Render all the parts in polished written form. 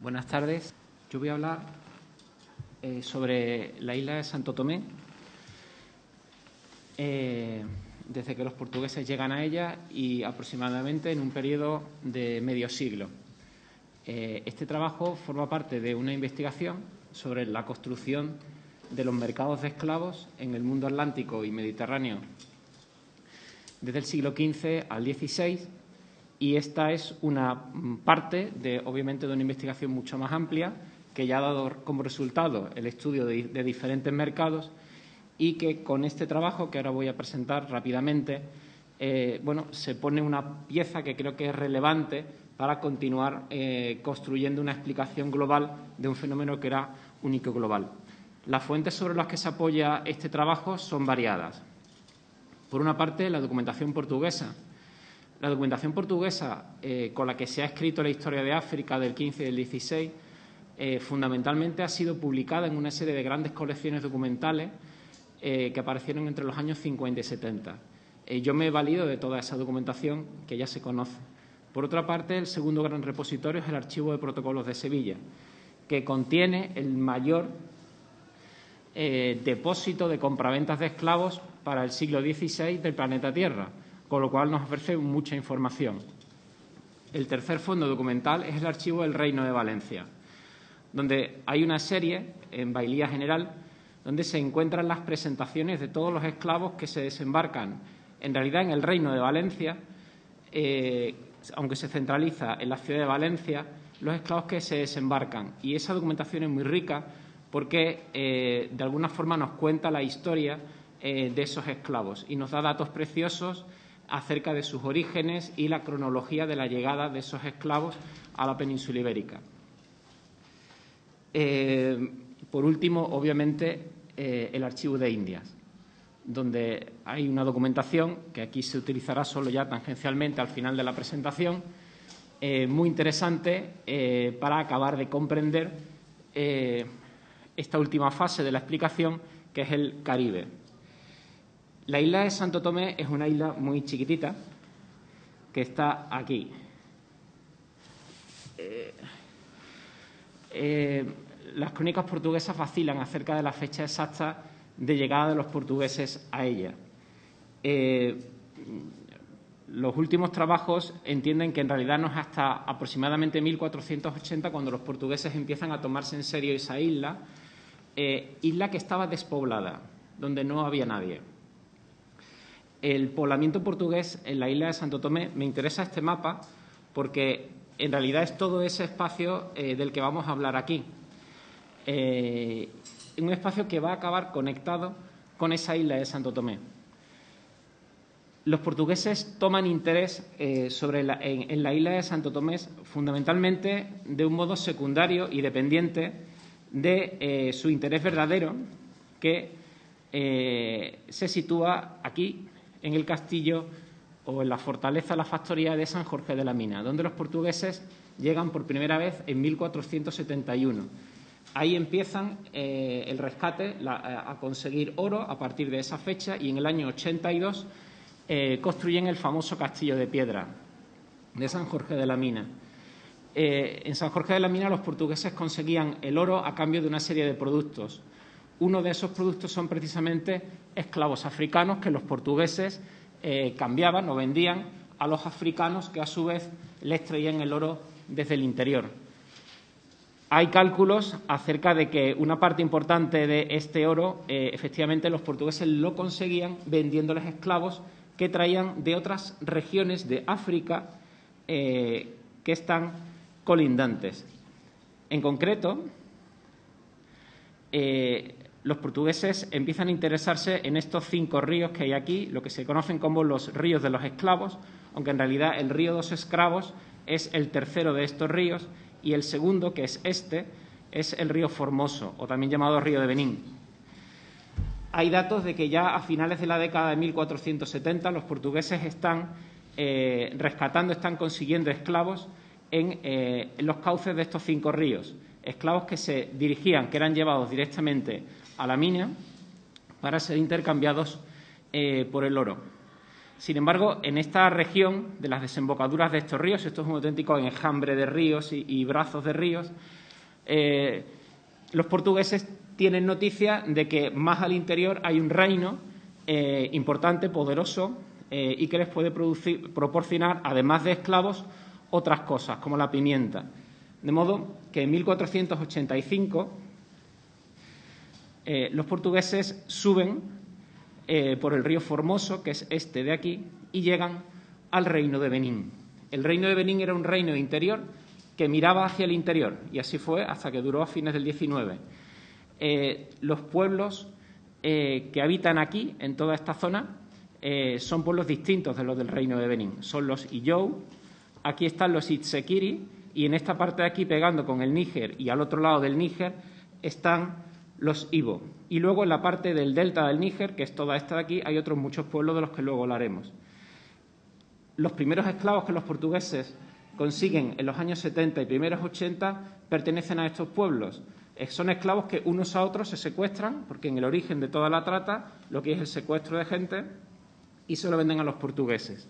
Buenas tardes. Yo voy a hablar sobre la isla de Santo Tomé. Desde que los portugueses llegan a ella y aproximadamente en un periodo de medio siglo. Este trabajo forma parte de una investigación sobre la construcción de los mercados de esclavos en el mundo atlántico y mediterráneo desde el siglo XV al XVI, y esta es una parte, obviamente, de una investigación mucho más amplia que ya ha dado como resultado el estudio de diferentes mercados y que con este trabajo, que ahora voy a presentar rápidamente, se pone una pieza que creo que es relevante para continuar construyendo una explicación global de un fenómeno que era único global. Las fuentes sobre las que se apoya este trabajo son variadas. Por una parte, la documentación portuguesa. La documentación portuguesa con la que se ha escrito la historia de África del XV y del XVI fundamentalmente ha sido publicada en una serie de grandes colecciones documentales que aparecieron entre los años 50 y 70. Yo me he valido de toda esa documentación que ya se conoce. Por otra parte, el segundo gran repositorio es el Archivo de Protocolos de Sevilla, que contiene el mayor depósito de compraventas de esclavos para el siglo XVI del planeta Tierra, con lo cual nos ofrece mucha información. El tercer fondo documental es el Archivo del Reino de Valencia, donde hay una serie, en Bailía General, donde se encuentran las presentaciones de todos los esclavos que se desembarcan, en realidad en el Reino de Valencia, aunque se centraliza en la ciudad de Valencia, los esclavos que se desembarcan. Y esa documentación es muy rica porque, de alguna forma, nos cuenta la historia de esos esclavos y nos da datos preciosos acerca de sus orígenes y la cronología de la llegada de esos esclavos a la península ibérica. Por último, obviamente, el Archivo de Indias, donde hay una documentación que aquí se utilizará solo ya tangencialmente al final de la presentación, muy interesante para acabar de comprender esta última fase de la explicación, que es el Caribe. La isla de Santo Tomé es una isla muy chiquitita que está aquí. Las crónicas portuguesas vacilan acerca de la fecha exacta de llegada de los portugueses a ella. Los últimos trabajos entienden que en realidad no es hasta aproximadamente 1480 cuando los portugueses empiezan a tomarse en serio esa isla, isla que estaba despoblada, donde no había nadie. El poblamiento portugués en la isla de Santo Tomé, me interesa este mapa porque en realidad es todo ese espacio del que vamos a hablar aquí. Un espacio que va a acabar conectado con esa isla de Santo Tomé. Los portugueses toman interés en la isla de Santo Tomé fundamentalmente de un modo secundario y dependiente de su interés verdadero, que se sitúa aquí, en el castillo o en la fortaleza, la factoría de San Jorge de la Mina, donde los portugueses llegan por primera vez en 1471. Ahí empiezan el rescate, a conseguir oro a partir de esa fecha, y en el año 82 construyen el famoso castillo de piedra de San Jorge de la Mina. En San Jorge de la Mina los portugueses conseguían el oro a cambio de una serie de productos. Uno de esos productos son precisamente esclavos africanos que los portugueses cambiaban o vendían a los africanos, que a su vez les traían el oro desde el interior. Hay cálculos acerca de que una parte importante de este oro, efectivamente, los portugueses lo conseguían vendiéndoles esclavos que traían de otras regiones de África que están colindantes. En concreto, los portugueses empiezan a interesarse en estos 5 ríos que hay aquí, lo que se conocen como los ríos de los esclavos, aunque en realidad el río dos Escravos es el tercero de estos ríos, y el segundo, que es este, es el río Formoso, o también llamado río de Benín. Hay datos de que ya a finales de la década de 1470 los portugueses están rescatando, están consiguiendo esclavos en los cauces de estos 5 ríos, esclavos que se dirigían, que eran llevados directamente a la mina para ser intercambiados por el oro. Sin embargo, en esta región de las desembocaduras de estos ríos, esto es un auténtico enjambre de ríos y brazos de ríos, los portugueses tienen noticia de que más al interior hay un reino importante, poderoso, y que les puede proporcionar, además de esclavos, otras cosas, como la pimienta. De modo que en 1485 los portugueses suben por el río Formoso, que es este de aquí, y llegan al reino de Benín. El reino de Benín era un reino interior que miraba hacia el interior, y así fue hasta que duró a fines del XIX. Los pueblos que habitan aquí, en toda esta zona, son pueblos distintos de los del reino de Benín. Son los Iyou, aquí están los Itsekiri, y en esta parte de aquí, pegando con el Níger, y al otro lado del Níger, están los Ibo. Y luego en la parte del delta del Níger, que es toda esta de aquí, hay otros muchos pueblos de los que luego hablaremos. Los primeros esclavos que los portugueses consiguen en los años 70 y primeros 80 pertenecen a estos pueblos. Son esclavos que unos a otros se secuestran, porque en el origen de toda la trata lo que es el secuestro de gente, y se lo venden a los portugueses.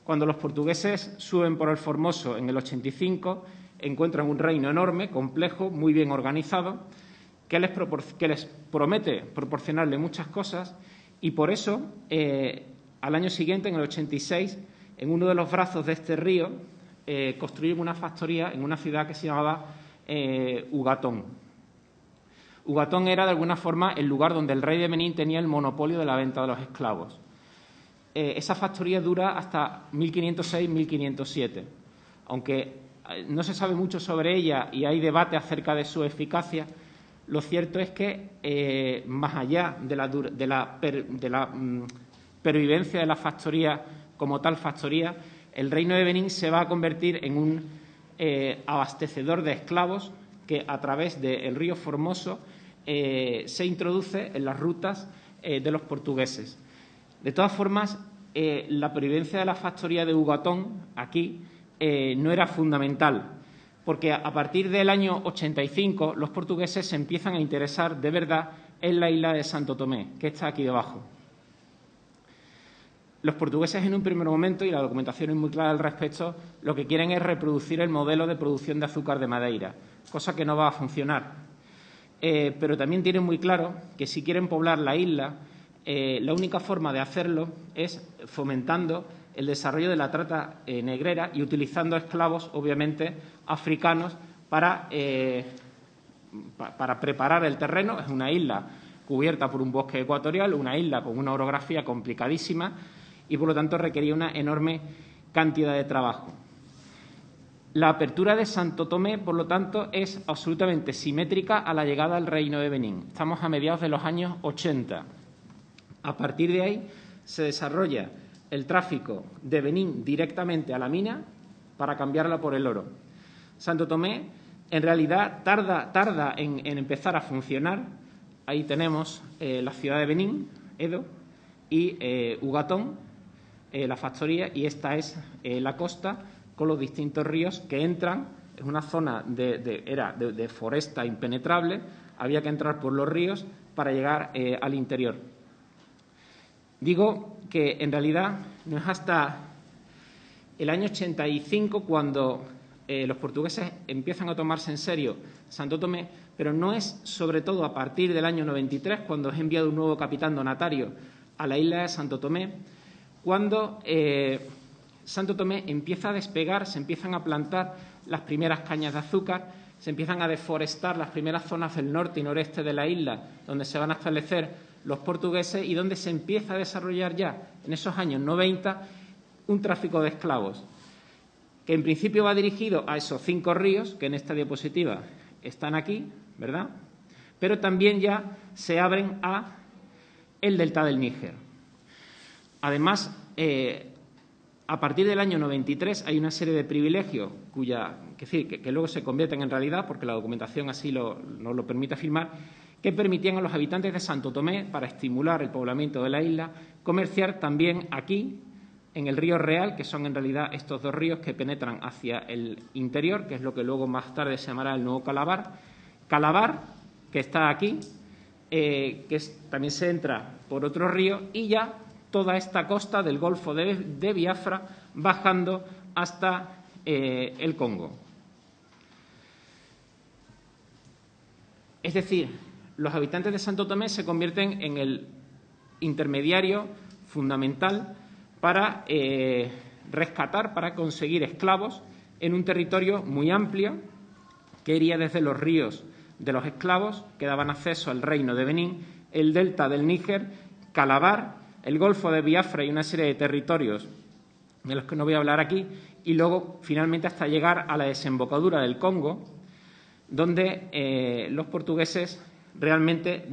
Cuando los portugueses suben por el Formoso en el 85, encuentran un reino enorme, complejo, muy bien organizado, que les promete proporcionarle muchas cosas, y por eso, al año siguiente, en el 86, en uno de los brazos de este río, construyen una factoría en una ciudad que se llamaba Ugatón. Ugatón era, de alguna forma, el lugar donde el rey de Benín tenía el monopolio de la venta de los esclavos. Esa factoría dura hasta 1506-1507. Aunque no se sabe mucho sobre ella y hay debate acerca de su eficacia, lo cierto es que, más allá de la pervivencia de la factoría como tal factoría, el reino de Benín se va a convertir en un abastecedor de esclavos que, a través del río Formoso, se introduce en las rutas de los portugueses. De todas formas, la pervivencia de la factoría de Ugatón aquí no era fundamental, porque a partir del año 85 los portugueses se empiezan a interesar de verdad en la isla de Santo Tomé, que está aquí debajo. Los portugueses, en un primer momento, y la documentación es muy clara al respecto, lo que quieren es reproducir el modelo de producción de azúcar de Madeira, cosa que no va a funcionar. Pero también tienen muy claro que si quieren poblar la isla, la única forma de hacerlo es fomentando el desarrollo de la trata negrera y utilizando esclavos, obviamente, africanos para preparar el terreno. Es una isla cubierta por un bosque ecuatorial, una isla con una orografía complicadísima y, por lo tanto, requería una enorme cantidad de trabajo. La apertura de Santo Tomé, por lo tanto, es absolutamente simétrica a la llegada al reino de Benín. Estamos a mediados de los años 80. A partir de ahí se desarrolla el tráfico de Benín directamente a la mina para cambiarla por el oro. Santo Tomé, en realidad, tarda en empezar a funcionar. Ahí tenemos la ciudad de Benín, Edo, y Ugatón, la factoría, y esta es la costa con los distintos ríos que entran. Es una zona de foresta impenetrable, había que entrar por los ríos para llegar al interior. Digo que, en realidad, no es hasta el año 85 cuando los portugueses empiezan a tomarse en serio Santo Tomé, pero no es, sobre todo, a partir del año 93, cuando es enviado un nuevo capitán donatario a la isla de Santo Tomé, cuando Santo Tomé empieza a despegar, se empiezan a plantar las primeras cañas de azúcar, se empiezan a deforestar las primeras zonas del norte y noreste de la isla, donde se van a establecer los portugueses y donde se empieza a desarrollar ya, en esos años 90, un tráfico de esclavos, que en principio va dirigido a esos 5 ríos, que en esta diapositiva están aquí, ¿verdad? Pero también ya se abren a el delta del Níger. Además, a partir del año 93 hay una serie de privilegios que luego se convierten en realidad, porque la documentación así nos lo permite afirmar, que permitían a los habitantes de Santo Tomé, para estimular el poblamiento de la isla, comerciar también aquí, en el río Real, que son en realidad estos 2 ríos que penetran hacia el interior, que es lo que luego más tarde se llamará el nuevo Calabar. Calabar, que está aquí, también se entra por otro río, y ya toda esta costa del Golfo de Biafra, bajando hasta el Congo. Es decir, los habitantes de Santo Tomé se convierten en el intermediario fundamental para rescatar, para conseguir esclavos en un territorio muy amplio que iría desde los ríos de los esclavos que daban acceso al reino de Benín, el delta del Níger, Calabar, el Golfo de Biafra y una serie de territorios de los que no voy a hablar aquí, y luego finalmente hasta llegar a la desembocadura del Congo, donde los portugueses realmente,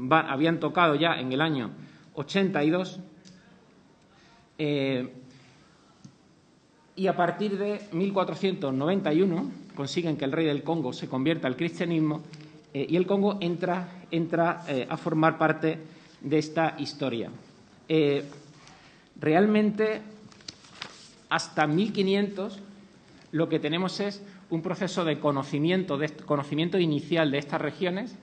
habían tocado ya en el año 82 y a partir de 1491 consiguen que el rey del Congo se convierta al cristianismo y el Congo entra a formar parte de esta historia. Realmente, hasta 1500 lo que tenemos es un proceso de conocimiento inicial de estas regiones,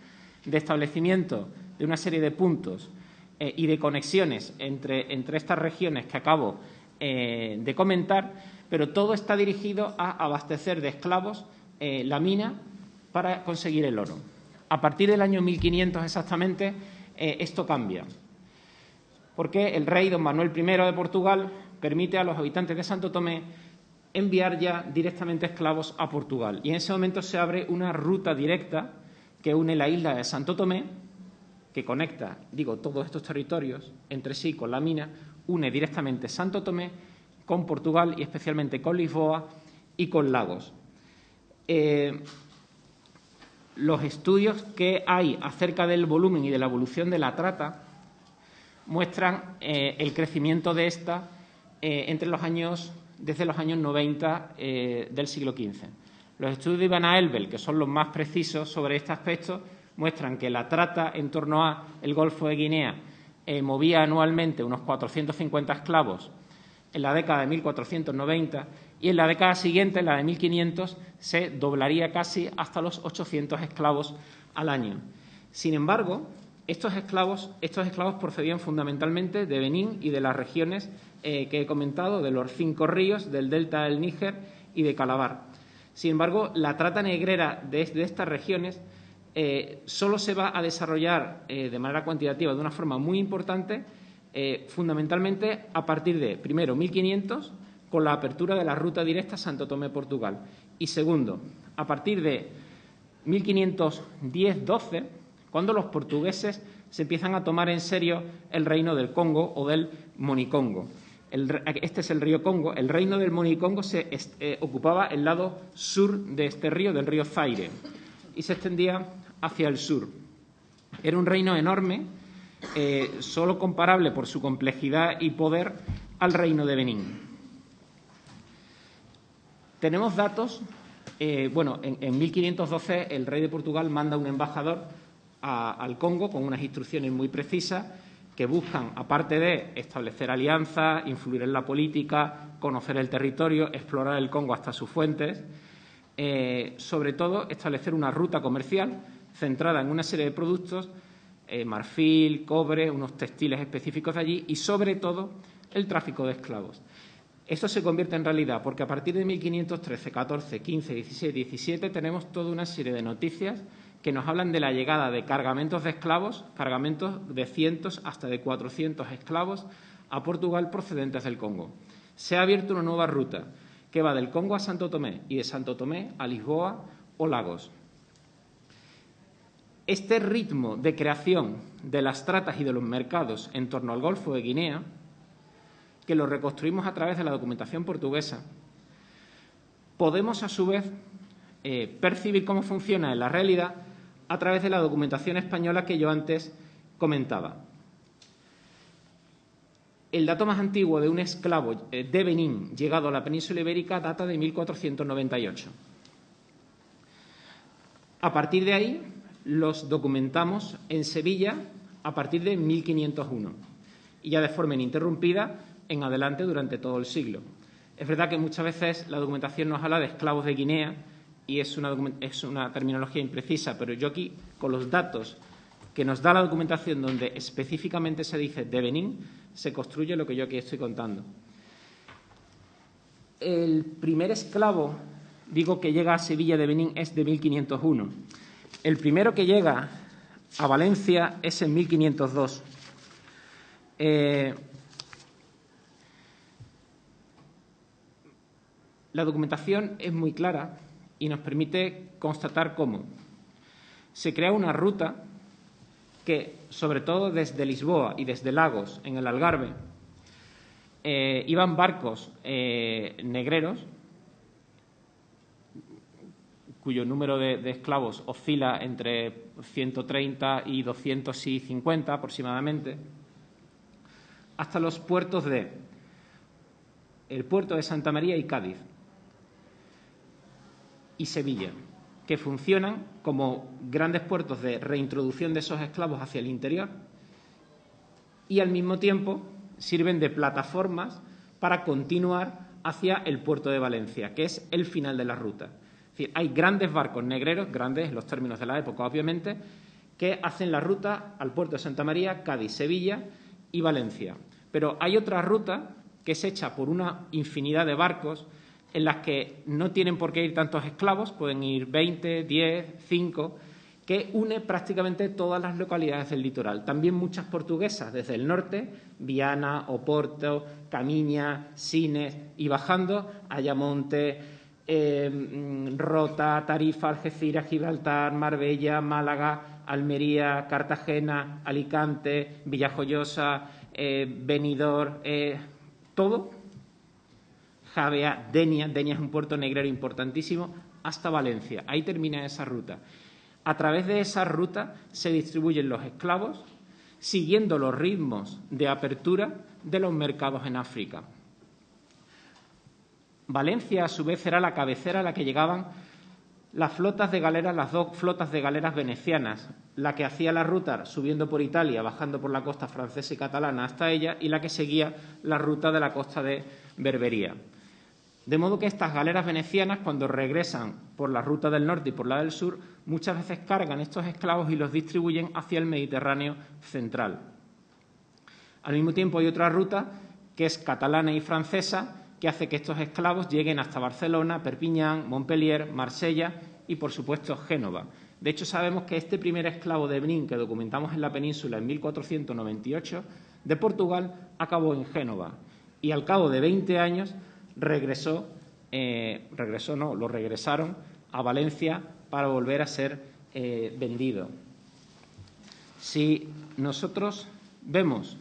de establecimiento de una serie de puntos y de conexiones entre estas regiones que acabo de comentar, pero todo está dirigido a abastecer de esclavos la mina para conseguir el oro. A partir del año 1500 exactamente esto cambia, porque el rey don Manuel I de Portugal permite a los habitantes de Santo Tomé enviar ya directamente esclavos a Portugal. Y en ese momento se abre una ruta directa que une la isla de Santo Tomé, que conecta, todos estos territorios entre sí con la mina, une directamente Santo Tomé con Portugal y especialmente con Lisboa y con Lagos. Los estudios que hay acerca del volumen y de la evolución de la trata muestran el crecimiento de esta desde los años 90 del siglo XV. Los estudios de Ivana Elbel, que son los más precisos sobre este aspecto, muestran que la trata en torno a el Golfo de Guinea movía anualmente unos 450 esclavos en la década de 1490 y en la década siguiente, en la de 1500, se doblaría casi hasta los 800 esclavos al año. Sin embargo, estos esclavos procedían fundamentalmente de Benín y de las regiones que he comentado, de los 5 ríos, del delta del Níger y de Calabar. Sin embargo, la trata negrera de estas regiones solo se va a desarrollar de manera cuantitativa de una forma muy importante, fundamentalmente a partir de, primero, 1500, con la apertura de la ruta directa Santo Tomé-Portugal, y segundo, a partir de 1510-12, cuando los portugueses se empiezan a tomar en serio el reino del Congo o del Monicongo. Este es el río Congo. El reino del Monicongo ocupaba el lado sur de este río, del río Zaire, y se extendía hacia el sur. Era un reino enorme, solo comparable por su complejidad y poder al reino de Benín. Tenemos datos. En 1512 el rey de Portugal manda un embajador al Congo con unas instrucciones muy precisas que buscan, aparte de establecer alianzas, influir en la política, conocer el territorio, explorar el Congo hasta sus fuentes, sobre todo establecer una ruta comercial centrada en una serie de productos, marfil, cobre, unos textiles específicos de allí y, sobre todo, el tráfico de esclavos. Esto se convierte en realidad porque a partir de 1513, 14, 15, 16, 17 tenemos toda una serie de noticias que nos hablan de la llegada de cargamentos de esclavos, cargamentos de cientos hasta de 400 esclavos a Portugal procedentes del Congo. Se ha abierto una nueva ruta que va del Congo a Santo Tomé y de Santo Tomé a Lisboa o Lagos. Este ritmo de creación de las tratas y de los mercados en torno al Golfo de Guinea, que lo reconstruimos a través de la documentación portuguesa, podemos a su vez percibir cómo funciona en la realidad a través de la documentación española que yo antes comentaba. El dato más antiguo de un esclavo de Benín llegado a la península ibérica data de 1498. A partir de ahí los documentamos en Sevilla a partir de 1501 y ya de forma ininterrumpida en adelante durante todo el siglo. Es verdad que muchas veces la documentación nos habla de esclavos de Guinea y es una terminología imprecisa, pero yo aquí, con los datos que nos da la documentación donde específicamente se dice de Benín, se construye lo que yo aquí estoy contando. El primer esclavo, digo, que llega a Sevilla de Benín es de 1501. El primero que llega a Valencia es en 1502. La documentación es muy clara y nos permite constatar cómo se crea una ruta que, sobre todo desde Lisboa y desde Lagos, en el Algarve, iban barcos negreros cuyo número de esclavos oscila entre 130 y 250 aproximadamente, hasta los puertos el puerto de Santa María y Cádiz y Sevilla, que funcionan como grandes puertos de reintroducción de esos esclavos hacia el interior y, al mismo tiempo, sirven de plataformas para continuar hacia el puerto de Valencia, que es el final de la ruta. Es decir, hay grandes barcos negreros, grandes en los términos de la época, obviamente, que hacen la ruta al puerto de Santa María, Cádiz, Sevilla y Valencia. Pero hay otra ruta que es hecha por una infinidad de barcos en las que no tienen por qué ir tantos esclavos, pueden ir 20, 10, 5, que une prácticamente todas las localidades del litoral. También muchas portuguesas desde el norte, Viana, Oporto, Camiña, Sines, y bajando Ayamonte, Rota, Tarifa, Algeciras, Gibraltar, Marbella, Málaga, Almería, Cartagena, Alicante, Villajoyosa, Benidorm, todo, Javea, Denia es un puerto negrero importantísimo, hasta Valencia. Ahí termina esa ruta. A través de esa ruta se distribuyen los esclavos siguiendo los ritmos de apertura de los mercados en África. Valencia, a su vez, era la cabecera a la que llegaban las flotas de galeras, las dos flotas de galeras venecianas, la que hacía la ruta subiendo por Italia, bajando por la costa francesa y catalana hasta ella, y la que seguía la ruta de la costa de Berbería. De modo que estas galeras venecianas, cuando regresan por la ruta del norte y por la del sur, muchas veces cargan estos esclavos y los distribuyen hacia el Mediterráneo central. Al mismo tiempo hay otra ruta, que es catalana y francesa, que hace que estos esclavos lleguen hasta Barcelona, Perpiñán, Montpellier, Marsella y, por supuesto, Génova. De hecho, sabemos que este primer esclavo de Benín, que documentamos en la península en 1498, de Portugal, acabó en Génova. Y al cabo de 20 años lo regresaron a Valencia para volver a ser vendido. Si nosotros vemos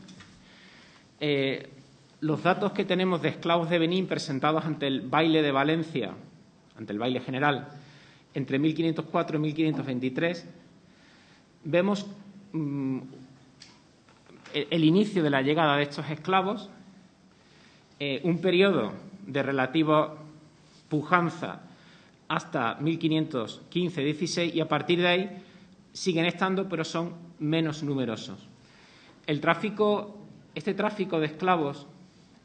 los datos que tenemos de esclavos de Benín presentados ante el baile de Valencia, ante el baile general, entre 1504 y 1523, vemos el inicio de la llegada de estos esclavos, un periodo de relativa pujanza hasta 1515-16, y a partir de ahí siguen estando, pero son menos numerosos. Este tráfico de esclavos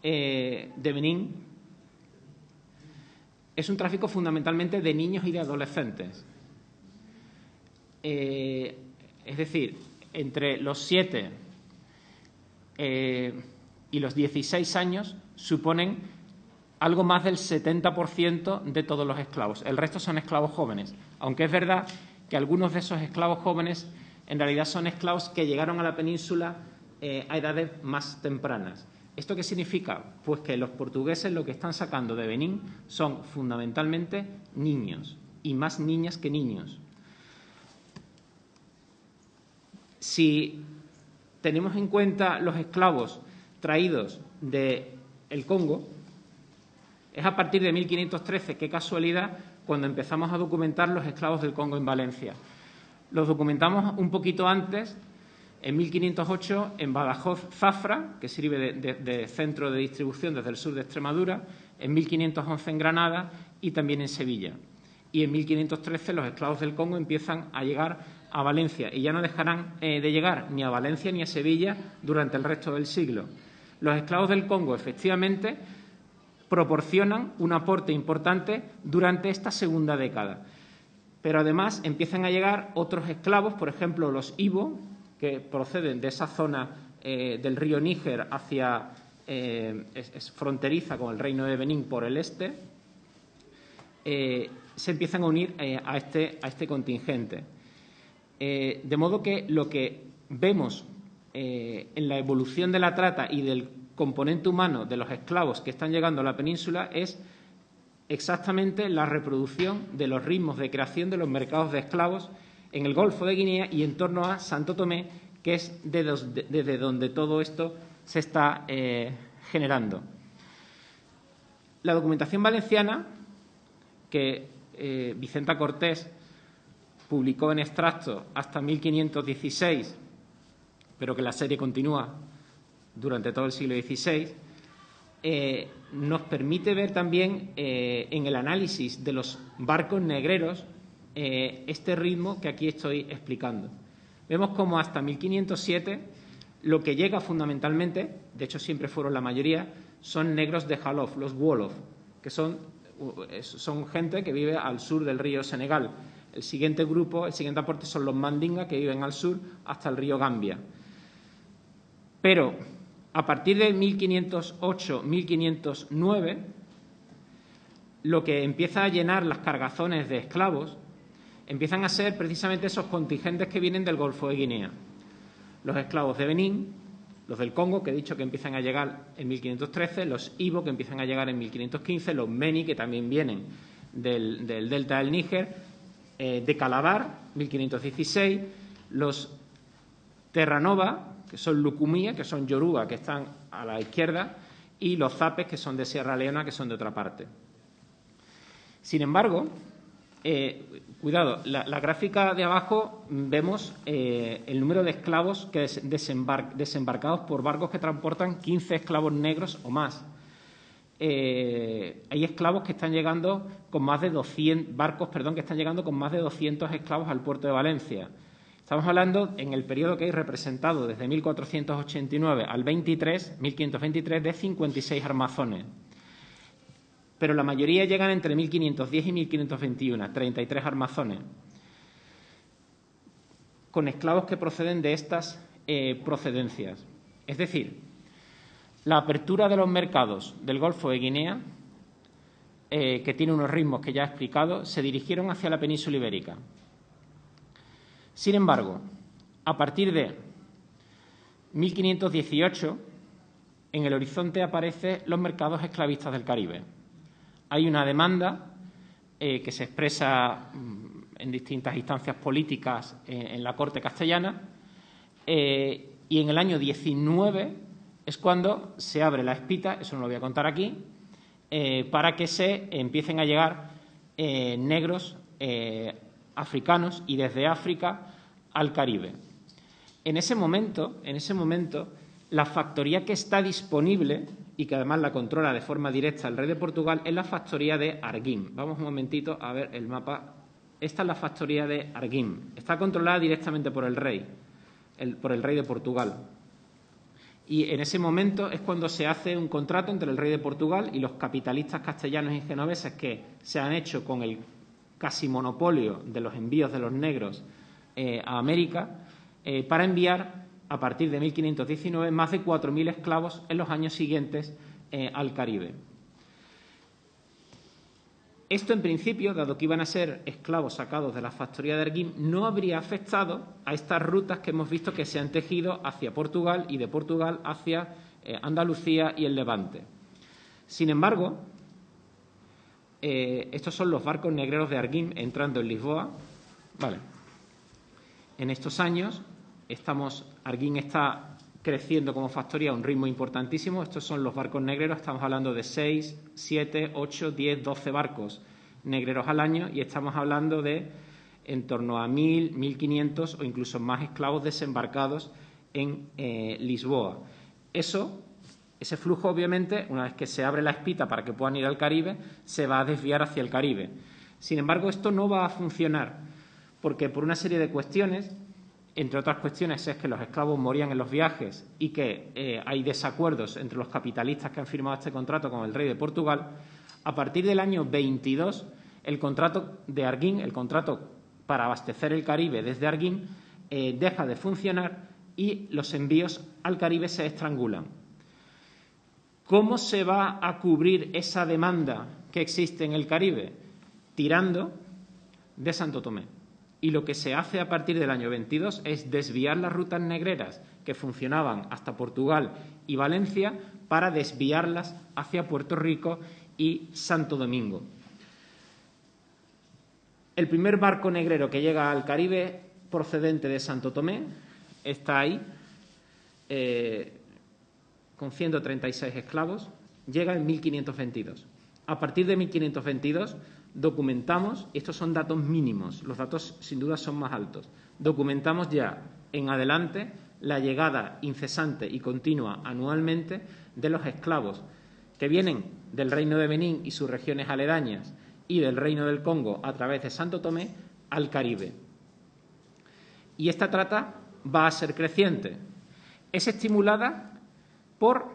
de Benín es un tráfico fundamentalmente de niños y de adolescentes. Es decir, entre los 7 y los 16 años suponen algo más del 70% de todos los esclavos. El resto son esclavos jóvenes, aunque es verdad que algunos de esos esclavos jóvenes en realidad son esclavos que llegaron a la península a edades más tempranas. ¿Esto qué significa? Pues que los portugueses lo que están sacando de Benín son fundamentalmente niños, y más niñas que niños. Si tenemos en cuenta los esclavos traídos del Congo, es a partir de 1513, qué casualidad, cuando empezamos a documentar los esclavos del Congo en Valencia. Los documentamos un poquito antes, en 1508, en Badajoz, Zafra, que sirve de centro de distribución desde el sur de Extremadura, en 1511 en Granada y también en Sevilla. Y en 1513 los esclavos del Congo empiezan a llegar a Valencia y ya no dejarán de llegar ni a Valencia ni a Sevilla durante el resto del siglo. Los esclavos del Congo, efectivamente, proporcionan un aporte importante durante esta segunda década. Pero además empiezan a llegar otros esclavos, por ejemplo los Ibo, que proceden de esa zona del río Níger hacia es fronteriza con el Reino de Benín por el este, se empiezan a unir a este contingente. De modo que lo que vemos en la evolución de la trata y del componente humano de los esclavos que están llegando a la península es exactamente la reproducción de los ritmos de creación de los mercados de esclavos en el Golfo de Guinea y en torno a Santo Tomé, que es desde donde todo esto se está generando. La documentación valenciana, que Vicenta Cortés publicó en extracto hasta 1516, pero que la serie continúa durante todo el siglo XVI, nos permite ver también en el análisis de los barcos negreros este ritmo que aquí estoy explicando. Vemos como hasta 1507 lo que llega fundamentalmente, de hecho siempre fueron la mayoría, son negros de Jalof, los Wolof, que son gente que vive al sur del río Senegal. El siguiente grupo, el siguiente aporte son los Mandinga, que viven al sur hasta el río Gambia. Pero a partir de 1508-1509, lo que empieza a llenar las cargazones de esclavos empiezan a ser precisamente esos contingentes que vienen del Golfo de Guinea. Los esclavos de Benín, los del Congo, que he dicho que empiezan a llegar en 1513, los Ibo, que empiezan a llegar en 1515, los Meni, que también vienen del delta del Níger, de Calabar, 1516, los Terranova, que son Lucumía, que son Yoruba, que están a la izquierda, y los Zapes, que son de Sierra Leona, que son de otra parte. Sin embargo, cuidado, la gráfica de abajo vemos el número de esclavos que desembarcados por barcos que transportan 15 esclavos negros o más. Hay esclavos que están llegando con más de 200 barcos, que están llegando con más de 200 esclavos al puerto de Valencia. Estamos hablando en el periodo que hay representado desde 1489 al 1523 de 56 armazones. Pero la mayoría llegan entre 1510 y 1521, 33 armazones, con esclavos que proceden de estas procedencias. Es decir, la apertura de los mercados del Golfo de Guinea, que tiene unos ritmos que ya he explicado, se dirigieron hacia la península ibérica. Sin embargo, a partir de 1518, en el horizonte aparecen los mercados esclavistas del Caribe. Hay una demanda que se expresa en distintas instancias políticas en la corte castellana y en el año 19 es cuando se abre la espita, eso no lo voy a contar aquí, para que se empiecen a llegar negros africanos y desde África al Caribe. En ese momento, la factoría que está disponible y que además la controla de forma directa el rey de Portugal es la factoría de Arguim. Vamos un momentito a ver el mapa. Esta es la factoría de Arguim. Está controlada directamente por el rey, por el rey de Portugal. Y en ese momento es cuando se hace un contrato entre el rey de Portugal y los capitalistas castellanos y genoveses que se han hecho con el casi monopolio de los envíos de los negros a América para enviar a partir de 1519 más de 4.000 esclavos en los años siguientes al Caribe. Esto, en principio, dado que iban a ser esclavos sacados de la factoría de Arguim, no habría afectado a estas rutas que hemos visto que se han tejido hacia Portugal y de Portugal hacia Andalucía y el Levante. Sin embargo, estos son los barcos negreros de Arguim entrando en Lisboa. Vale. En estos años Arguim está creciendo como factoría a un ritmo importantísimo. Estos son los barcos negreros, estamos hablando de 6, 7, 8, 10, 12 barcos negreros al año y estamos hablando de en torno a 1.000, 1.500 o incluso más esclavos desembarcados en Lisboa. Ese flujo, obviamente, una vez que se abre la espita para que puedan ir al Caribe, se va a desviar hacia el Caribe. Sin embargo, esto no va a funcionar porque por una serie de cuestiones, entre otras cuestiones, es que los esclavos morían en los viajes y que hay desacuerdos entre los capitalistas que han firmado este contrato con el rey de Portugal. A partir del año 22, el contrato de Arguim, el contrato para abastecer el Caribe desde Arguim, deja de funcionar y los envíos al Caribe se estrangulan. ¿Cómo se va a cubrir esa demanda que existe en el Caribe? Tirando de Santo Tomé. Y lo que se hace a partir del año 22 es desviar las rutas negreras que funcionaban hasta Portugal y Valencia para desviarlas hacia Puerto Rico y Santo Domingo. El primer barco negrero que llega al Caribe procedente de Santo Tomé está ahí, con 136 esclavos, llega en 1522. A partir de 1522 documentamos, y estos son datos mínimos, los datos sin duda son más altos, documentamos ya en adelante la llegada incesante y continua anualmente de los esclavos que vienen del Reino de Benín y sus regiones aledañas y del Reino del Congo a través de Santo Tomé al Caribe. Y esta trata va a ser creciente. Es estimulada por,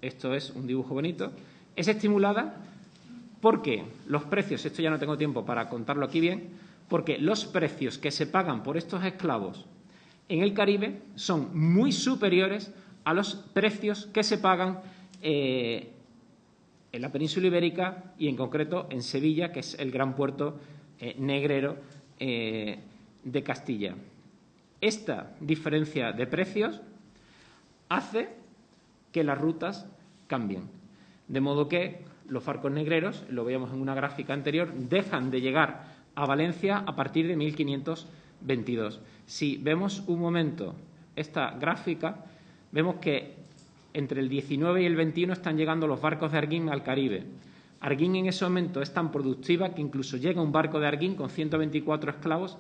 esto es un dibujo bonito, es estimulada porque los precios, esto ya no tengo tiempo para contarlo aquí bien, porque los precios que se pagan por estos esclavos en el Caribe son muy superiores a los precios que se pagan en la península ibérica y en concreto en Sevilla, que es el gran puerto negrero de Castilla. Esta diferencia de precios hace que las rutas cambien, de modo que los barcos negreros, lo veíamos en una gráfica anterior, dejan de llegar a Valencia a partir de 1522. Si vemos un momento esta gráfica, vemos que entre el 19 y el 21 están llegando los barcos de Arguín al Caribe. Arguín en ese momento es tan productiva que incluso llega un barco de Arguín con 124 esclavos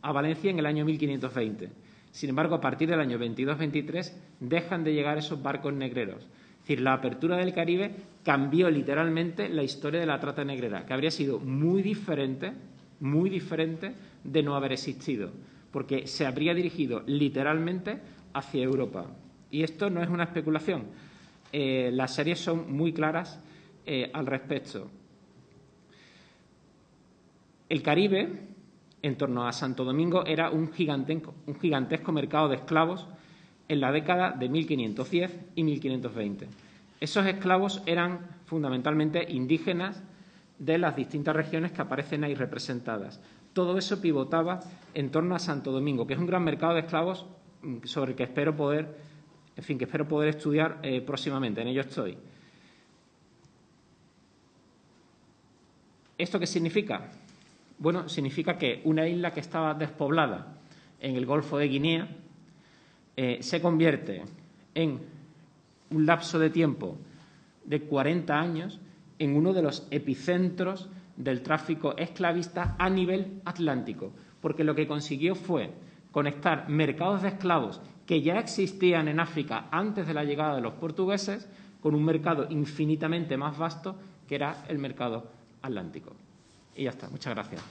a Valencia en el año 1520. Sin embargo, a partir del año 22-23 dejan de llegar esos barcos negreros. Es decir, la apertura del Caribe cambió literalmente la historia de la trata negrera, que habría sido muy diferente de no haber existido, porque se habría dirigido literalmente hacia Europa. Y esto no es una especulación. Las series son muy claras al respecto. El Caribe, en torno a Santo Domingo, era un gigantesco mercado de esclavos en la década de 1510 y 1520. Esos esclavos eran fundamentalmente indígenas de las distintas regiones que aparecen ahí representadas. Todo eso pivotaba en torno a Santo Domingo, que es un gran mercado de esclavos sobre el que espero poder estudiar próximamente. En ello estoy. ¿Esto qué significa? Bueno, significa que una isla que estaba despoblada en el Golfo de Guinea se convierte en un lapso de tiempo de 40 años en uno de los epicentros del tráfico esclavista a nivel atlántico, porque lo que consiguió fue conectar mercados de esclavos que ya existían en África antes de la llegada de los portugueses con un mercado infinitamente más vasto que era el mercado atlántico. Y ya está. Muchas gracias.